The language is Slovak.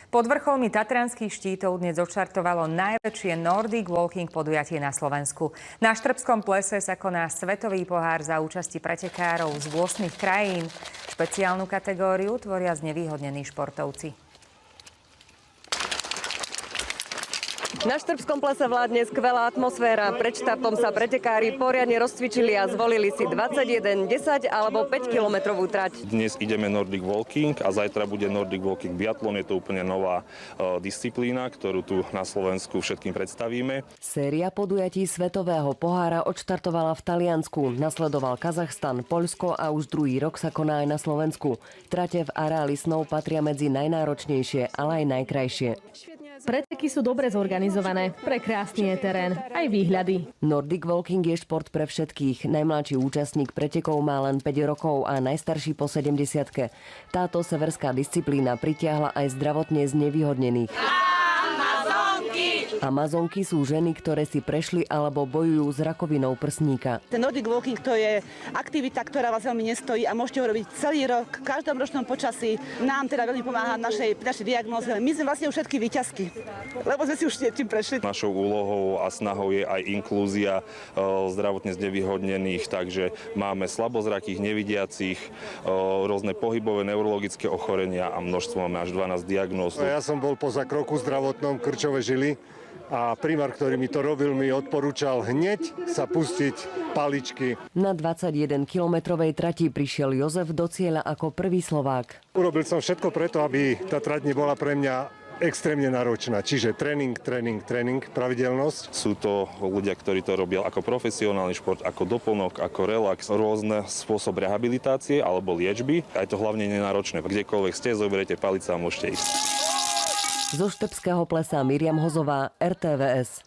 Pod vrcholmi tatranských štítov dnes odštartovalo najväčšie Nordic Walking podujatie na Slovensku. Na Štrbskom plese sa koná svetový pohár za účasti pretekárov z 8 krajín. Špeciálnu kategóriu tvoria znevýhodnení športovci. Na Štrbskom plese vládne skvelá atmosféra. Pred štartom sa pretekári poriadne rozcvičili a zvolili si 21, 10 alebo 5-kilometrovú trať. Dnes ideme Nordic Walking a zajtra bude Nordic Walking biatlon. Je to úplne nová disciplína, ktorú tu na Slovensku všetkým predstavíme. Séria podujatí svetového pohára odštartovala v Taliansku. Nasledoval Kazachstan, Poľsko a už druhý rok sa koná aj na Slovensku. Trate v areáli snov patria medzi najnáročnejšie, ale aj najkrajšie. Preteky sú dobre zorganizované, prekrásny je terén, aj výhľady. Nordic Walking je šport pre všetkých. Najmladší účastník pretekov má len 5 rokov a najstarší po 70-ke. Táto severská disciplína pritiahla aj zdravotne znevýhodnených. Amazonky sú ženy, ktoré si prešli alebo bojujú s rakovinou prsníka. Ten Nordic Walking to je aktivita, ktorá vás veľmi nestojí a môžete ho robiť celý rok, v každom ročnom počasí. Nám teda veľmi pomáha našej diagnóze. My sme vlastne už všetky víťazky, lebo sme si už tým prešli. Našou úlohou a snahou je aj inklúzia zdravotne znevýhodnených, takže máme slabozrakých, nevidiacich, rôzne pohybové neurologické ochorenia a množstvo, máme až 12 diagnóz. Ja som bol po zakroku zdravotnom krčové žily. A primár, ktorý mi to robil, mi odporúčal hneď sa pustiť paličky. Na 21-kilometrovej trati prišiel Jozef do cieľa ako prvý Slovák. Urobil som všetko preto, aby tá trať nebola pre mňa extrémne náročná. Čiže tréning, pravidelnosť. Sú to ľudia, ktorí to robia ako profesionálny šport, ako doplnok, ako relax, rôzne spôsob rehabilitácie alebo liečby. Aj to hlavne nenáročné. Kdekoľvek ste, zoberiete palicu a môžete ísť. Zo Štrbského plesa Miriam Hozová, RTVS.